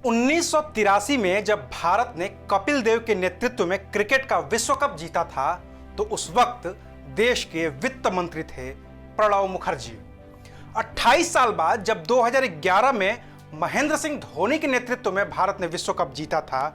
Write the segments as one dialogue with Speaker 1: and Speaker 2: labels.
Speaker 1: 1983 में जब भारत ने कपिल देव के नेतृत्व में क्रिकेट का विश्व कप जीता था तो उस वक्त देश के वित्त मंत्री थे प्रणब मुखर्जी। 28 साल बाद जब 2011 में महेंद्र सिंह धोनी के नेतृत्व में भारत ने विश्व कप जीता था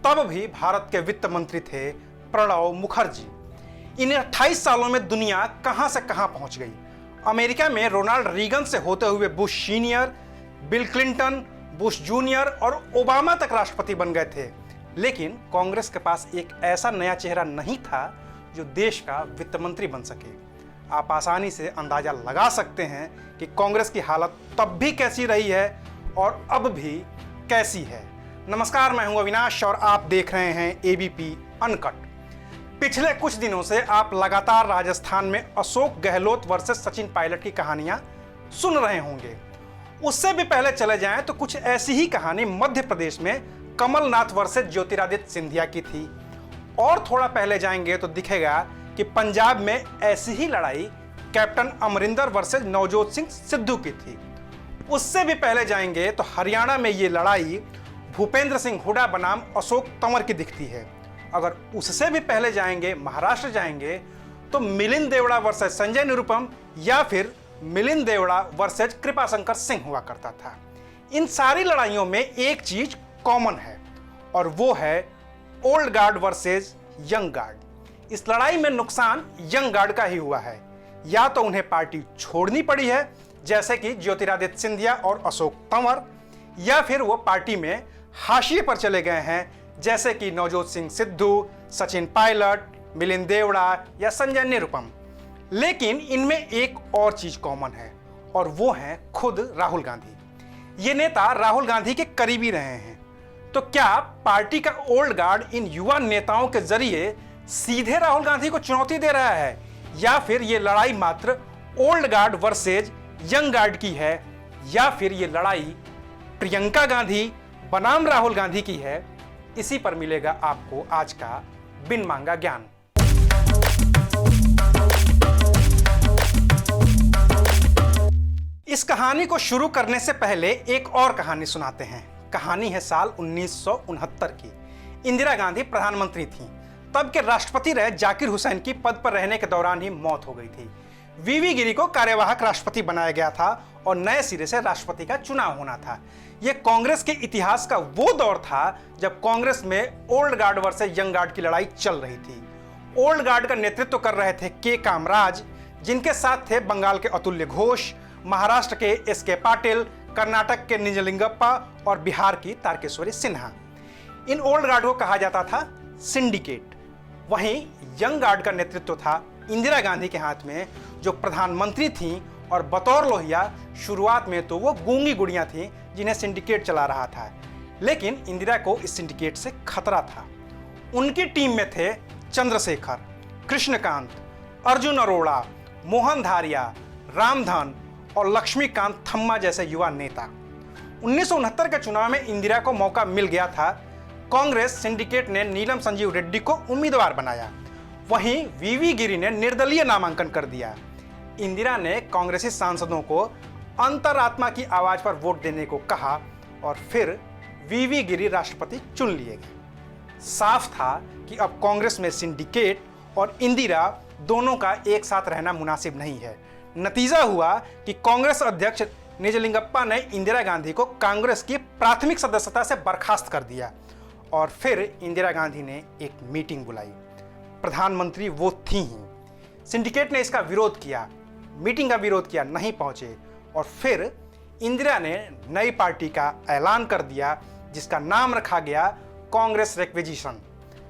Speaker 1: तब भी भारत के वित्त मंत्री थे प्रणब मुखर्जी। इन 28 सालों में दुनिया कहां से कहां पहुंच गई। अमेरिका में रोनाल्ड रीगन से होते हुए Bush senior, bill Clinton, Bush junior और ओबामा तक राष्ट्रपति बन गए थे, लेकिन कांग्रेस के पास एक ऐसा नया चेहरा नहीं था जो देश का वित्त मंत्री बन सके। आप आसानी से अंदाजा लगा सकते हैं कि कांग्रेस की हालत तब भी कैसी रही है और अब भी कैसी है। नमस्कार, मैं हूं अविनाश और आप देख रहे हैं एबीपी अनकट। पिछले कुछ दिनों से आप लगातार राजस्थान में अशोक गहलोत वर्सेस सचिन पायलट की कहानियां सुन रहे होंगे। उससे भी पहले चले जाएं तो कुछ ऐसी ही कहानी मध्य प्रदेश में कमलनाथ वर्सेस ज्योतिरादित्य सिंधिया की थी, और थोड़ा पहले जाएंगे तो दिखेगा कि पंजाब में ऐसी ही लड़ाई कैप्टन अमरिंदर वर्सेस नवजोत सिंह सिद्धू की थी। उससे भी पहले जाएंगे तो हरियाणा में ये लड़ाई भूपेंद्र सिंह हुड्डा बनाम अशोक तंवर की दिखती है। अगर उससे भी पहले जाएंगे, महाराष्ट्र जाएंगे, तो मिलिंद देवड़ा वर्सेस संजय निरुपम या फिर मिलिंद देवड़ा वर्सेस कृपाशंकर सिंह हुआ करता था। इन सारी लड़ाइयों में एक चीज कॉमन है और वो है old guard versus young guard. इस लड़ाई में नुकसान यंग गार्ड का ही हुआ है। या तो उन्हें पार्टी छोड़नी पड़ी है जैसे कि ज्योतिरादित्य सिंधिया और अशोक तंवर, या फिर वो पार्टी में हाशिए पर चले गए हैं जैसे कि नवजोत सिंह सिद्धू, सचिन पायलट, मिलिंद देवड़ा या संजय निरुपम। लेकिन इनमें एक और चीज कॉमन है और वो है खुद राहुल गांधी। ये नेता राहुल गांधी के करीबी रहे हैं, तो क्या पार्टी का ओल्ड गार्ड इन युवा नेताओं के जरिए सीधे राहुल गांधी को चुनौती दे रहा है, या फिर ये लड़ाई मात्र old guard versus young guard की है, या फिर ये लड़ाई प्रियंका गांधी बनाम राहुल गांधी की है? इसी पर मिलेगा आपको आज का बिन मांगा ज्ञान। इस कहानी को शुरू करने से पहले एक और कहानी सुनाते हैं। कहानी है साल 1969 की। इंदिरा गांधी प्रधानमंत्री थीं। तब के राष्ट्रपति रहे जाकिर हुसैन की पद पर रहने के दौरान ही मौत हो गई थी। वीवी गिरी को कार्यवाहक राष्ट्रपति बनाया गया था और नए सिरे से राष्ट्रपति का चुनाव होना था। यह कांग्रेस के इतिहास का वो दौर था जब कांग्रेस में old guard versus young guard की लड़ाई चल रही थी। ओल्ड गार्ड का नेतृत्व कर रहे थे के कामराज, जिनके साथ थे बंगाल के अतुल्य घोष, महाराष्ट्र के एस.के. पाटिल, कर्नाटक के निजलिंगप्पा और बिहार की Tarkeshwari Sinha. In old guard को कहा जाता था सिंडिकेट। वहीं यंग गार्ड का नेतृत्व था इंदिरा गांधी के हाथ में, जो प्रधानमंत्री थीं और बतौर लोहिया शुरुआत में तो वो गूंगी गुड़ियां थीं जिन्हें सिंडिकेट चला रहा था, लेकिन इंदिरा को इस सिंडिकेट से खतरा था। उनकी टीम में थे चंद्रशेखर, कृष्णकांत, अर्जुन अरोड़ा, मोहन धारिया, रामधन और लक्ष्मीकांत थम्मा जैसे युवा नेता। 1969 के चुनाव में इंदिरा को मौका मिल गया था। कांग्रेस सिंडिकेट ने नीलम संजीव रेड्डी को उम्मीदवार बनाया, वहीं वीवी गिरी ने निर्दलीय नामांकन कर दिया। इंदिरा ने कांग्रेसी सांसदों को अंतरात्मा की आवाज पर वोट देने को कहा और फिर वीवी गिरी राष्ट्रपति चुन लिए गए। साफ था कि अब कांग्रेस में सिंडिकेट और इंदिरा दोनों का एक साथ रहना मुनासिब नहीं है। नतीजा हुआ कि कांग्रेस अध्यक्ष निजलिंगप्पा ने इंदिरा गांधी को कांग्रेस की प्राथमिक सदस्यता से बर्खास्त कर दिया और फिर इंदिरा गांधी ने एक मीटिंग बुलाई। प्रधानमंत्री वो थी ही। सिंडिकेट ने इसका विरोध किया, मीटिंग का विरोध किया, नहीं पहुंचे, और फिर इंदिरा ने नई पार्टी का ऐलान कर दिया जिसका नाम रखा गया कांग्रेस रिक्विजिशन।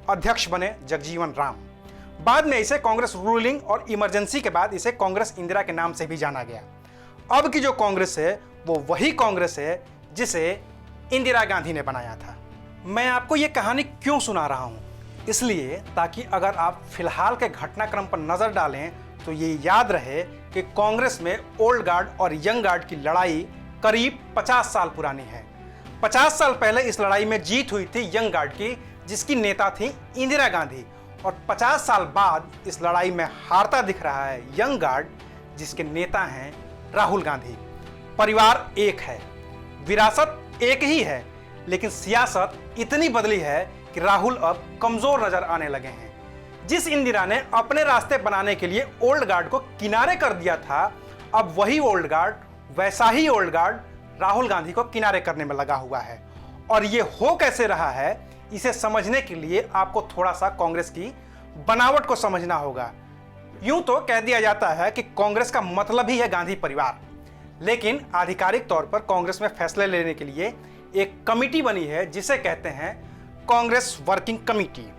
Speaker 1: अध्यक्ष बने जगजीवन राम। बाद में इसे कांग्रेस रूलिंग और इमरजेंसी के बाद इसे कांग्रेस इंदिरा के नाम से भी जाना गया। अब की जो कांग्रेस है वो वही कांग्रेस है जिसे इंदिरा गांधी ने बनाया था। मैं आपको ये कहानी क्यों सुना रहा हूं? इसलिए ताकि अगर आप फिलहाल के घटनाक्रम पर नजर डालें तो ये याद रहे कि कांग्रेस में ओल्ड गार्ड और यंग गार्ड की लड़ाई करीब 50 साल पुरानी है। 50 साल पहले इस लड़ाई में जीत हुई थी यंग गार्ड की, जिसकी नेता थी इंदिरा गांधी, और 50 साल बाद इस लड़ाई में हारता दिख रहा है यंग गार्ड, जिसके नेता हैं राहुल गांधी। परिवार एक है, विरासत एक ही है, लेकिन सियासत इतनी बदली है कि राहुल अब कमजोर नजर आने लगे हैं। जिस इंदिरा ने अपने रास्ते बनाने के लिए ओल्ड गार्ड को किनारे कर दिया था, अब वही ओल्ड गार्ड, वैसा ही ओल्ड गार्ड राहुल गांधी को किनारे करने में लगा हुआ है। और ये हो कैसे रहा है, इसे समझने के लिए आपको थोड़ा सा कांग्रेस की बनावट को समझना होगा। यूं तो कह दिया जाता है कि कांग्रेस का मतलब ही है गांधी परिवार, लेकिन आधिकारिक तौर पर कांग्रेस में फैसले लेने के लिए एक कमेटी बनी है जिसे कहते हैं कांग्रेस वर्किंग कमेटी।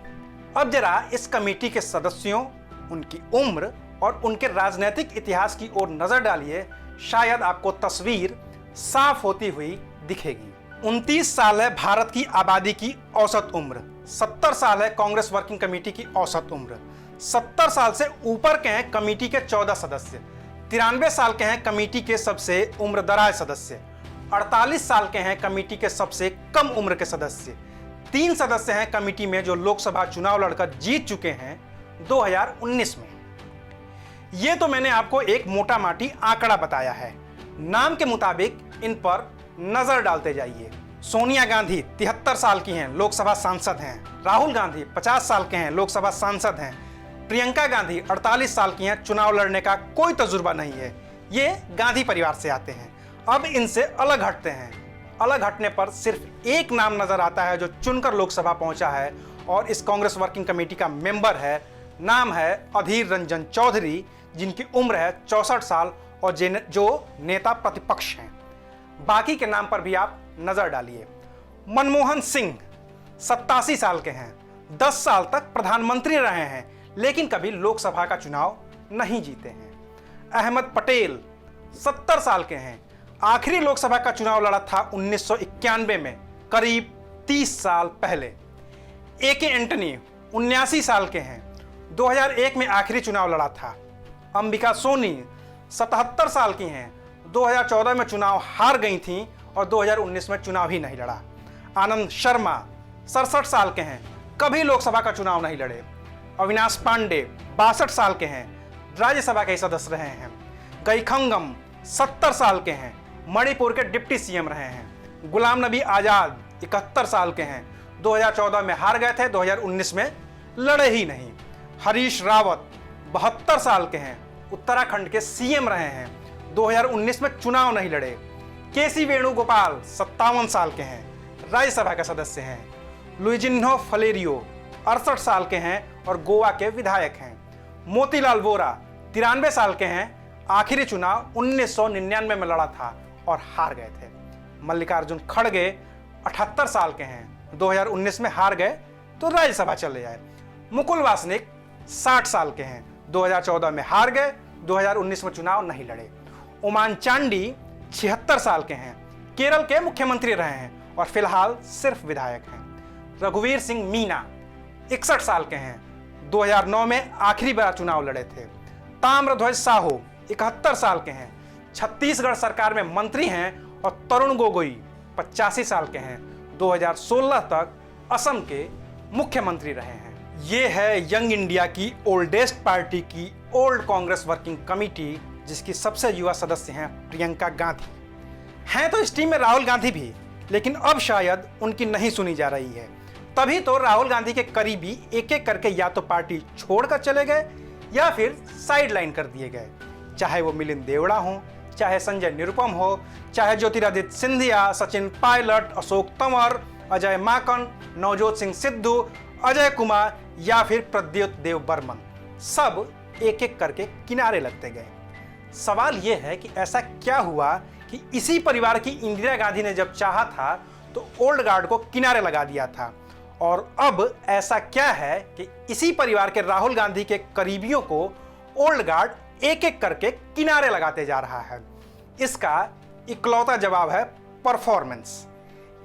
Speaker 1: अब जरा इस कमेटी के सदस्यों, उनकी उम्र और उनके राजनीतिक इतिहास की ओर नजर डालिए, शायद आपको तस्वीर साफ होती हुई दिखेगी। 29 साल है भारत की आबादी की औसत उम्र, 70 साल है कांग्रेस वर्किंग कमेटी की औसत उम्र, 70 साल से ऊपर के हैं कमेटी के 14 सदस्य, 93 साल के हैं कमेटी के सबसे उम्रदराज सदस्य, 48 साल के हैं कमेटी के सबसे कम उम्र के सदस्य, 3 सदस्य हैं कमेटी में जो लोकसभा चुनाव लड़कर जीत चुके हैं 2019 में। यह तो मैंने आपको एक मोटा माटी आंकड़ा बताया है। नाम के मुताबिक इन पर नजर डालते जाइए। सोनिया गांधी 73 साल की हैं, लोकसभा सांसद हैं। राहुल गांधी 50 साल के हैं, लोकसभा सांसद हैं। प्रियंका गांधी 48 साल की हैं, चुनाव लड़ने का कोई तजुर्बा नहीं है। ये गांधी परिवार से आते हैं। अब इनसे अलग हटते हैं। अलग हटने पर सिर्फ एक नाम नजर आता है जो चुनकर लोकसभा पहुंचा है और इस कांग्रेस वर्किंग कमेटी का मेंबर है। नाम है अधीर रंजन चौधरी, जिनकी उम्र है 64 साल और जो नेता प्रतिपक्ष हैं। बाकी के नाम पर भी आप नजर डालिए। मनमोहन सिंह 87 साल के हैं, 10 साल तक प्रधानमंत्री रहे हैं लेकिन कभी लोकसभा का चुनाव नहीं जीते हैं। अहमद पटेल 70 साल के हैं, आखिरी लोकसभा का चुनाव लड़ा था 1991 में, करीब 30 साल पहले। ए.के. एंटनी 79 साल के हैं, 2001 में आखिरी चुनाव लड़ा था। अंबिका सोनी 77 साल की हैं, 2014 में चुनाव हार गई थीं और 2019 में चुनाव ही नहीं लड़ा। आनंद शर्मा 67 साल के हैं, कभी लोकसभा का चुनाव नहीं लड़े। अविनाश पांडे 62 साल के हैं, राज्यसभा के सदस्य रहे हैं। गईखंगम 70 साल के हैं, मणिपुर के डिप्टी सीएम रहे हैं। गुलाम नबी आजाद 71 साल के हैं, 2014 में हार गए थे, 2019 में लड़े ही नहीं। हरीश रावत 72 साल के हैं, उत्तराखंड के सीएम रहे हैं, 2019 में चुनाव नहीं लड़े। के.सी. वेणुगोपाल 57 साल के हैं, राज्यसभा के सदस्य हैं। लुइजिन्हो फलेरियो 68 साल के हैं और गोवा के विधायक हैं। मोतीलाल वोरा 93 साल के हैं, आखिरी चुनाव 1999 में लड़ा था और हार गए थे। मल्लिकार्जुन खड़गे 78 साल के हैं, 2019 में हार गए तो राज्यसभा चले आए। मुकुल वासनिक 60 साल के हैं, 2014 में हार गए, 2019 में चुनाव नहीं लड़े। ओमान चांडी 76 साल के हैं, केरल के मुख्यमंत्री रहे हैं और फिलहाल सिर्फ विधायक हैं। रघुवीर सिंह मीना 61 साल के हैं, 2009 में आखिरी बार चुनाव लड़े थे। ताम्रध्वज साहू 71 साल के हैं, छत्तीसगढ़ सरकार में मंत्री हैं। और तरुण गोगोई 85 साल के हैं, 2016 तक असम के मुख्यमंत्री रहे हैं। ये है यंग इंडिया की ओल्डेस्ट पार्टी की ओल्ड कांग्रेस वर्किंग कमेटी, जिसकी सबसे युवा सदस्य हैं प्रियंका गांधी। हैं तो इस टीम में राहुल गांधी भी, लेकिन अब शायद उनकी नहीं सुनी जा रही है। तभी तो राहुल गांधी के करीबी एक एक करके या तो पार्टी छोड़कर चले गए या फिर साइड लाइन कर दिए गए। चाहे वो मिलिंद देवड़ा हो, चाहे संजय निरुपम हो, चाहे ज्योतिरादित्य सिंधिया, सचिन पायलट, अशोक तंवर, अजय माकन, नवजोत सिंह सिद्धू, अजय कुमार या फिर प्रद्युत देव बर्मन, सब एक एक करके किनारे लगते गए। सवाल यह है कि ऐसा क्या हुआ कि इसी परिवार की इंदिरा गांधी ने जब चाहा था तो ओल्ड गार्ड को किनारे लगा दिया था, और अब ऐसा क्या है कि इसी परिवार के राहुल गांधी के करीबियों को ओल्ड गार्ड एक एक करके किनारे लगाते जा रहा है। इसका इकलौता जवाब है परफॉर्मेंस।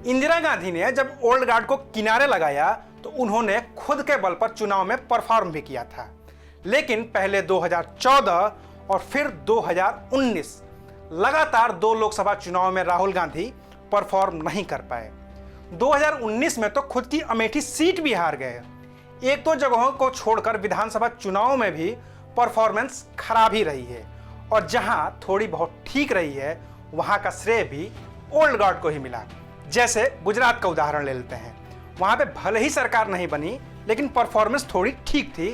Speaker 1: इंदिरा गांधी ने जब ओल्ड गार्ड को किनारे लगाया तो उन्होंने खुद के बल पर चुनाव में परफॉर्म भी किया था, लेकिन पहले 2014 और फिर 2019 लगातार 2 लोकसभा चुनाव में राहुल गांधी परफॉर्म नहीं कर पाए। 2019 में तो खुद की अमेठी सीट भी हार गए। एक दो जगहों को छोड़कर विधानसभा चुनाव में भी परफॉर्मेंस खराब ही रही है, और जहां थोड़ी बहुत ठीक रही है वहां का श्रेय भी ओल्ड गार्ड को ही मिला। जैसे गुजरात का उदाहरण ले लेते हैं। वहां पे भले ही सरकार नहीं बनी, लेकिन परफॉर्मेंस थोड़ी ठीक थी,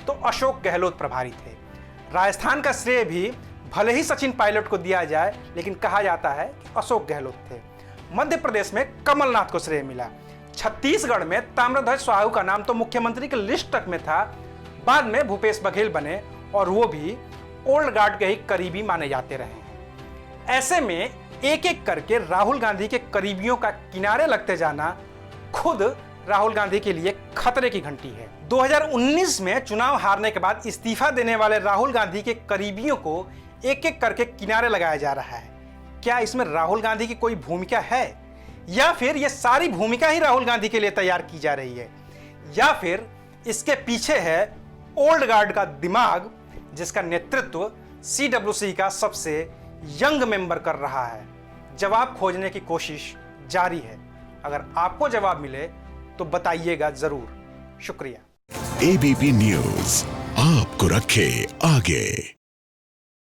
Speaker 1: तो अशोक गहलोत प्रभारी थे। राजस्थान का श्रेय भी भले ही सचिन पायलट को दिया जाए, लेकिन कहा जाता है कि अशोक गहलोत थे। मध्य प्रदेश में कमलनाथ को श्रेय मिला। छत्तीसगढ़ में ताम्रध्वज साहू का नाम तो मुख्यमंत्री की लिस्ट तक में था। बाद में भूपेश बघेल बने और वो भी ओल्ड गार्ड के ही करीबी माने जाते रहे हैं। ऐसे में एक एक करके राहुल गांधी के करीबियों का किनारे लगते जाना खुद राहुल गांधी के लिए खतरे की घंटी है। 2019 में चुनाव हारने के बाद इस्तीफा देने वाले राहुल गांधी के करीबियों को एक एक करके किनारे लगाया जा रहा है। क्या इसमें राहुल गांधी की कोई भूमिका है, या फिर ये सारी भूमिका ही राहुल गांधी के लिए तैयार की जा रही है, या फिर इसके पीछे है ओल्ड गार्ड का दिमाग, जिसका नेतृत्व CWC का सबसे यंग मेंबर कर रहा है? जवाब खोजने की कोशिश जारी है। अगर आपको जवाब मिले तो बताइएगा जरूर। शुक्रिया।
Speaker 2: ABP न्यूज आपको रखे आगे।